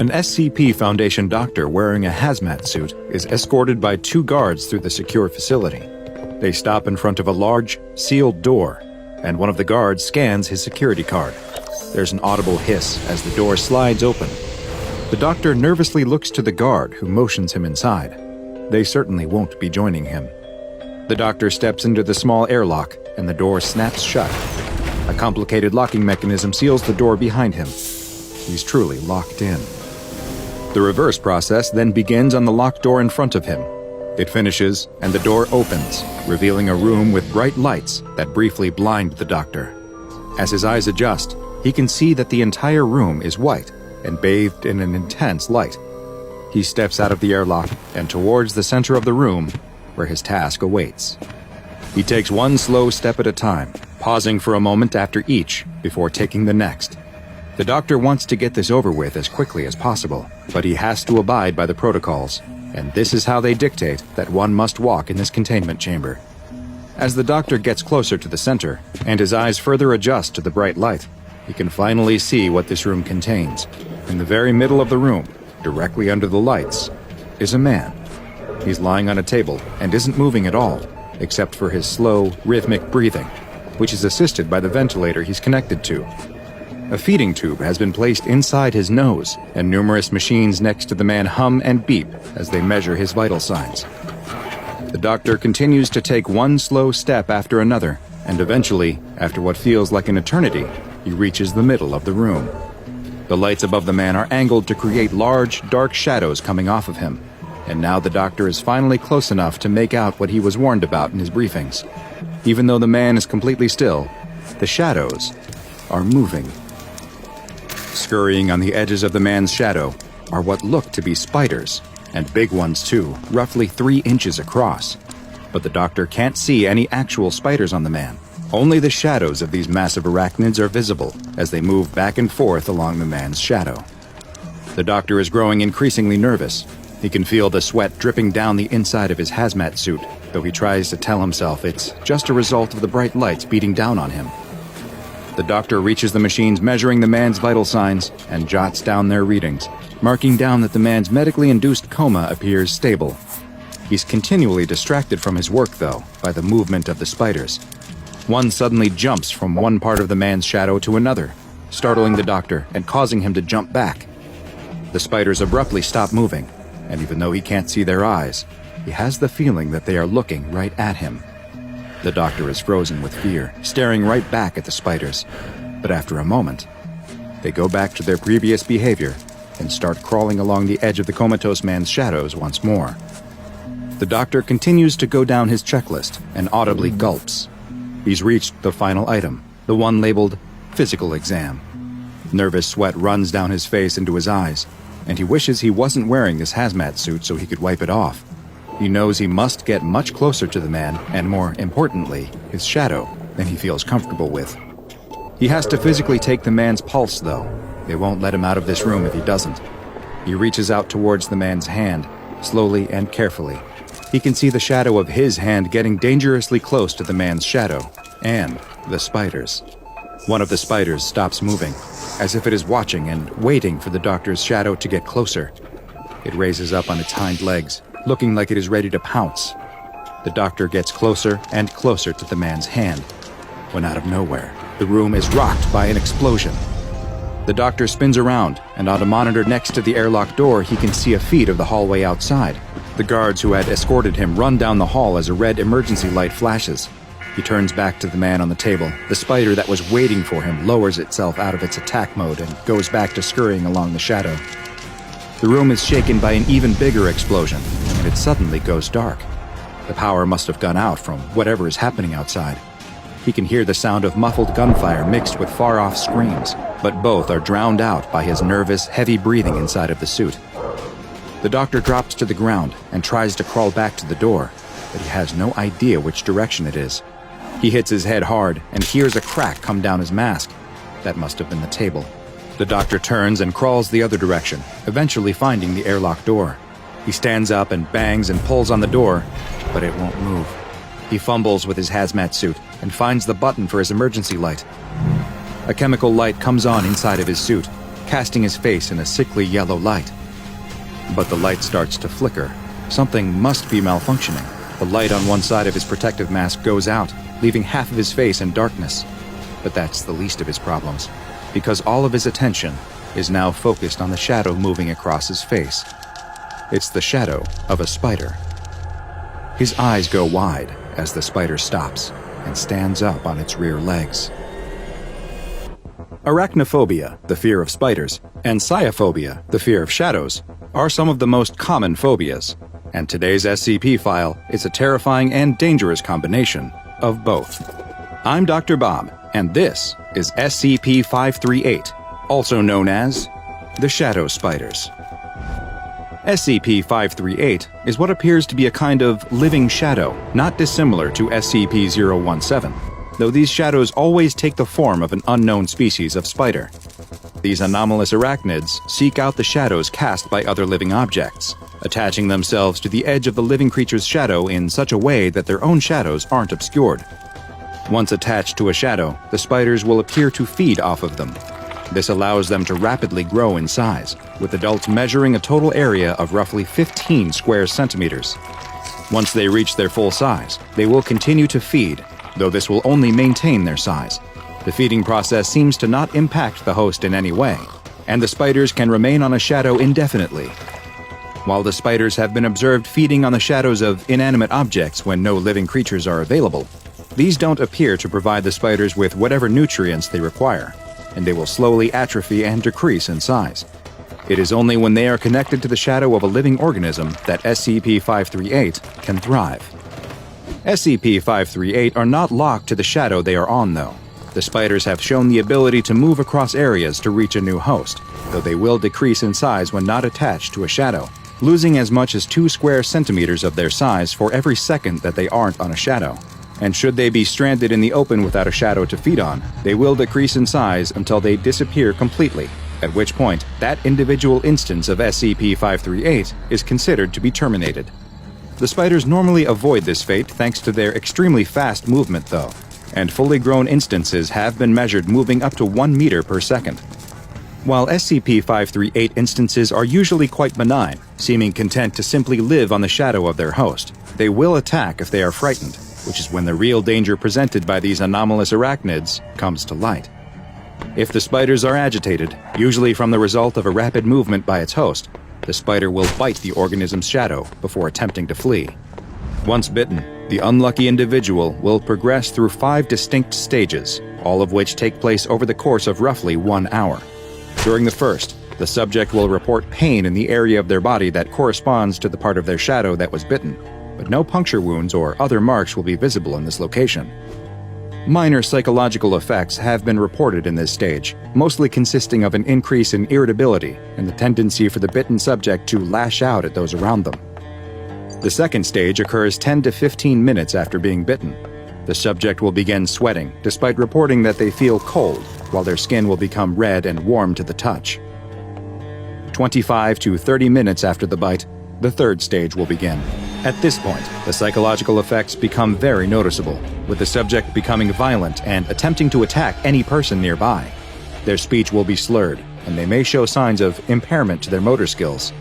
An SCP Foundation doctor wearing a hazmat suit is escorted by 2 guards through the secure facility. They stop in front of a large, sealed door, and one of the guards scans his security card. There's an audible hiss as the door slides open. The doctor nervously looks to the guard, who motions him inside. They certainly won't be joining him. The doctor steps into the small airlock, and the door snaps shut. A complicated locking mechanism seals the door behind him. He's truly locked in. The reverse process then begins on the locked door in front of him. It finishes, and the door opens, revealing a room with bright lights that briefly blind the doctor. As his eyes adjust, he can see that the entire room is white and bathed in an intense light. He steps out of the airlock and towards the center of the room, where his task awaits. He takes one slow step at a time, pausing for a moment after each before taking the next. The doctor wants to get this over with as quickly as possible, but he has to abide by the protocols, and this is how they dictate that one must walk in this containment chamber. As the doctor gets closer to the center, and his eyes further adjust to the bright light, he can finally see what this room contains. In the very middle of the room, directly under the lights, is a man. He's lying on a table and isn't moving at all, except for his slow, rhythmic breathing, which is assisted by the ventilator he's connected to. A feeding tube has been placed inside his nose, and numerous machines next to the man hum and beep as they measure his vital signs. The doctor continues to take one slow step after another, and eventually, after what feels like an eternity, he reaches the middle of the room. The lights above the man are angled to create large, dark shadows coming off of him, and now the doctor is finally close enough to make out what he was warned about in his briefings. Even though the man is completely still, the shadows are moving. Scurrying on the edges of the man's shadow are what look to be spiders, and big ones too, roughly 3 inches across. But the doctor can't see any actual spiders on the man. Only the shadows of these massive arachnids are visible as they move back and forth along the man's shadow. The doctor is growing increasingly nervous. He can feel the sweat dripping down the inside of his hazmat suit, though he tries to tell himself it's just a result of the bright lights beating down on him. The doctor reaches the machines measuring the man's vital signs and jots down their readings, marking down that the man's medically induced coma appears stable. He's continually distracted from his work, though, by the movement of the spiders. One suddenly jumps from one part of the man's shadow to another, startling the doctor and causing him to jump back. The spiders abruptly stop moving, and even though he can't see their eyes, he has the feeling that they are looking right at him. The doctor is frozen with fear, staring right back at the spiders. But after a moment, they go back to their previous behavior and start crawling along the edge of the comatose man's shadows once more. The doctor continues to go down his checklist and audibly gulps. He's reached the final item, the one labeled physical exam. Nervous sweat runs down his face into his eyes, and he wishes he wasn't wearing this hazmat suit so he could wipe it off. He knows he must get much closer to the man, and more importantly, his shadow, than he feels comfortable with. He has to physically take the man's pulse, though. They won't let him out of this room if he doesn't. He reaches out towards the man's hand, slowly and carefully. He can see the shadow of his hand getting dangerously close to the man's shadow, and the spiders. One of the spiders stops moving, as if it is watching and waiting for the doctor's shadow to get closer. It raises up on its hind legs, looking like it is ready to pounce. The doctor gets closer and closer to the man's hand, when out of nowhere, the room is rocked by an explosion. The doctor spins around, and on a monitor next to the airlock door, he can see a feed of the hallway outside. The guards who had escorted him run down the hall as a red emergency light flashes. He turns back to the man on the table. The spider that was waiting for him lowers itself out of its attack mode and goes back to scurrying along the shadow. The room is shaken by an even bigger explosion, and it suddenly goes dark. The power must have gone out from whatever is happening outside. He can hear the sound of muffled gunfire mixed with far-off screams, but both are drowned out by his nervous, heavy breathing inside of the suit. The doctor drops to the ground and tries to crawl back to the door, but he has no idea which direction it is. He hits his head hard and hears a crack come down his mask. That must have been the table. The doctor turns and crawls the other direction, eventually finding the airlock door. He stands up and bangs and pulls on the door, but it won't move. He fumbles with his hazmat suit and finds the button for his emergency light. A chemical light comes on inside of his suit, casting his face in a sickly yellow light. But the light starts to flicker. Something must be malfunctioning. The light on one side of his protective mask goes out, leaving half of his face in darkness. But that's the least of his problems, because all of his attention is now focused on the shadow moving across his face. It's the shadow of a spider. His eyes go wide as the spider stops and stands up on its rear legs. Arachnophobia, the fear of spiders, and sciophobia, the fear of shadows, are some of the most common phobias, and today's SCP file is a terrifying and dangerous combination of both. I'm Dr. Bob, and this is SCP-538, also known as the Shadow Spiders. SCP-538 is what appears to be a kind of living shadow, not dissimilar to SCP-017, though these shadows always take the form of an unknown species of spider. These anomalous arachnids seek out the shadows cast by other living objects, attaching themselves to the edge of the living creature's shadow in such a way that their own shadows aren't obscured. Once attached to a shadow, the spiders will appear to feed off of them. This allows them to rapidly grow in size, with adults measuring a total area of roughly 15 square centimeters. Once they reach their full size, they will continue to feed, though this will only maintain their size. The feeding process seems to not impact the host in any way, and the spiders can remain on a shadow indefinitely. While the spiders have been observed feeding on the shadows of inanimate objects when no living creatures are available, these don't appear to provide the spiders with whatever nutrients they require, and they will slowly atrophy and decrease in size. It is only when they are connected to the shadow of a living organism that SCP-538 can thrive. SCP-538 are not locked to the shadow they are on, though. The spiders have shown the ability to move across areas to reach a new host, though they will decrease in size when not attached to a shadow, losing as much as 2 square centimeters of their size for every second that they aren't on a shadow. And should they be stranded in the open without a shadow to feed on, they will decrease in size until they disappear completely, at which point that individual instance of SCP-538 is considered to be terminated. The spiders normally avoid this fate thanks to their extremely fast movement, though, and fully grown instances have been measured moving up to 1 meter per second. While SCP-538 instances are usually quite benign, seeming content to simply live on the shadow of their host, they will attack if they are frightened, which is when the real danger presented by these anomalous arachnids comes to light. If the spiders are agitated, usually from the result of a rapid movement by its host, the spider will bite the organism's shadow before attempting to flee. Once bitten, the unlucky individual will progress through 5 distinct stages, all of which take place over the course of roughly 1 hour. During the first, the subject will report pain in the area of their body that corresponds to the part of their shadow that was bitten, but no puncture wounds or other marks will be visible in this location. Minor psychological effects have been reported in this stage, mostly consisting of an increase in irritability and the tendency for the bitten subject to lash out at those around them. The second stage occurs 10 to 15 minutes after being bitten. The subject will begin sweating, despite reporting that they feel cold, while their skin will become red and warm to the touch. 25 to 30 minutes after the bite, the third stage will begin. At this point, the psychological effects become very noticeable, with the subject becoming violent and attempting to attack any person nearby. Their speech will be slurred, and they may show signs of impairment to their motor skills.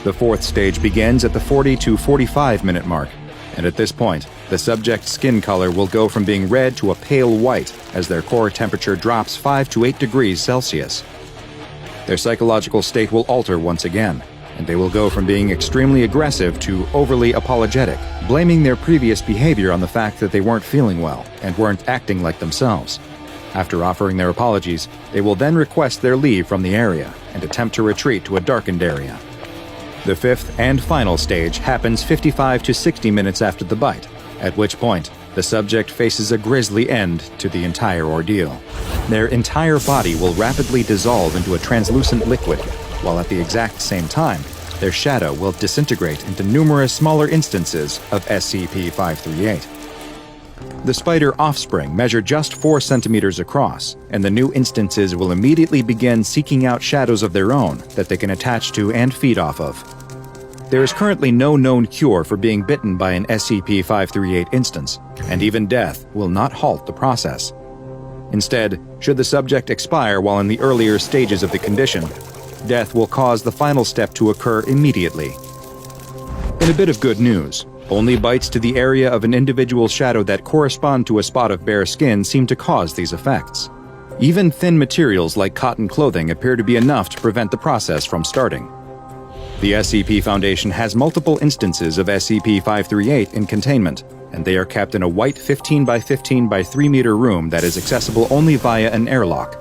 The fourth stage begins at the 40 to 45 minute mark, and at this point, the subject's skin color will go from being red to a pale white as their core temperature drops 5 to 8 degrees Celsius. Their psychological state will alter once again, and they will go from being extremely aggressive to overly apologetic, blaming their previous behavior on the fact that they weren't feeling well and weren't acting like themselves. After offering their apologies, they will then request their leave from the area and attempt to retreat to a darkened area. The fifth and final stage happens 55 to 60 minutes after the bite, at which point the subject faces a grisly end to the entire ordeal. Their entire body will rapidly dissolve into a translucent liquid, while at the exact same time, their shadow will disintegrate into numerous smaller instances of SCP-538. The spider offspring measure just 4 centimeters across, and the new instances will immediately begin seeking out shadows of their own that they can attach to and feed off of. There is currently no known cure for being bitten by an SCP-538 instance, and even death will not halt the process. Instead, should the subject expire while in the earlier stages of the condition, death will cause the final step to occur immediately. In a bit of good news, only bites to the area of an individual's shadow that correspond to a spot of bare skin seem to cause these effects. Even thin materials like cotton clothing appear to be enough to prevent the process from starting. The SCP Foundation has multiple instances of Scp-538 in containment, and they are kept in a white 15 by 15 by 3 meter room that is accessible only via an airlock.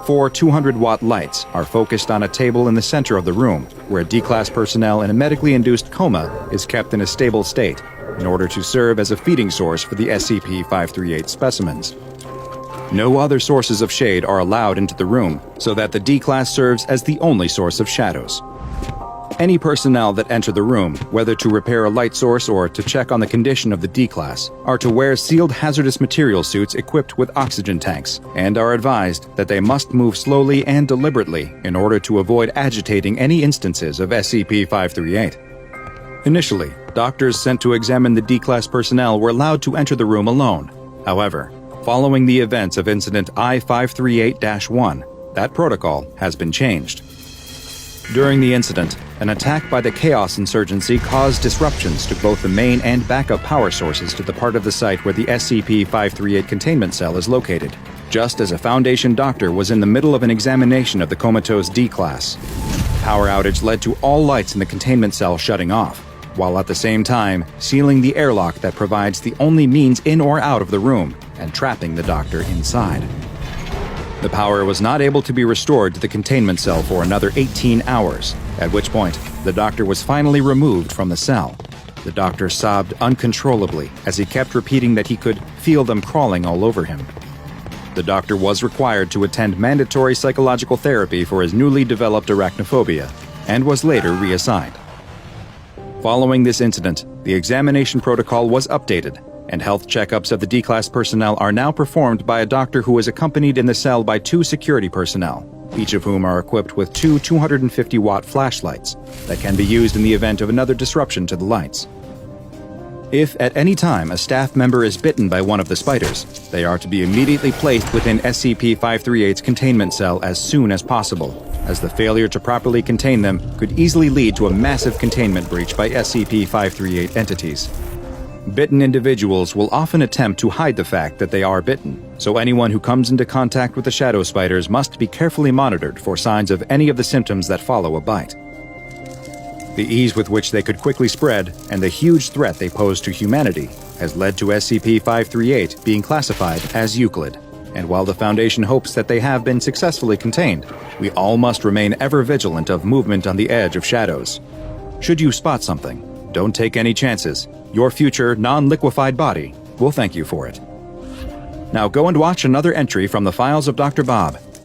4 200-watt lights are focused on a table in the center of the room, where D-Class personnel in a medically induced coma is kept in a stable state, in order to serve as a feeding source for the Scp-538 specimens. No other sources of shade are allowed into the room, so that the D-Class serves as the only source of shadows. Any personnel that enter the room, whether to repair a light source or to check on the condition of the D-Class, are to wear sealed hazardous material suits equipped with oxygen tanks, and are advised that they must move slowly and deliberately in order to avoid agitating any instances of Scp-538. Initially, doctors sent to examine the D-Class personnel were allowed to enter the room alone. However, following the events of Incident I-538-1, that protocol has been changed. During the incident, an attack by the Chaos Insurgency caused disruptions to both the main and backup power sources to the part of the site where the SCP-538 containment cell is located, just as a Foundation doctor was in the middle of an examination of the comatose D-Class. Power outage led to all lights in the containment cell shutting off, while at the same time sealing the airlock that provides the only means in or out of the room and trapping the doctor inside. The power was not able to be restored to the containment cell for another 18 hours, at which point the doctor was finally removed from the cell. The doctor sobbed uncontrollably as he kept repeating that he could feel them crawling all over him. The doctor was required to attend mandatory psychological therapy for his newly developed arachnophobia, and was later reassigned. Following this incident, the examination protocol was updated, and health checkups of the D-Class personnel are now performed by a doctor who is accompanied in the cell by 2 security personnel, each of whom are equipped with 2 250-watt flashlights that can be used in the event of another disruption to the lights. If at any time a staff member is bitten by one of the spiders, they are to be immediately placed within SCP-538's containment cell as soon as possible, as the failure to properly contain them could easily lead to a massive containment breach by SCP-538 entities. Bitten individuals will often attempt to hide the fact that they are bitten, so anyone who comes into contact with the shadow spiders must be carefully monitored for signs of any of the symptoms that follow a bite. The ease with which they could quickly spread and the huge threat they pose to humanity has led to SCP-538 being classified as Euclid, and while the Foundation hopes that they have been successfully contained, we all must remain ever vigilant of movement on the edge of shadows. Should you spot something, don't take any chances. Your future, non-liquefied body will thank you for it. Now go and watch another entry from the files of Dr. Bob.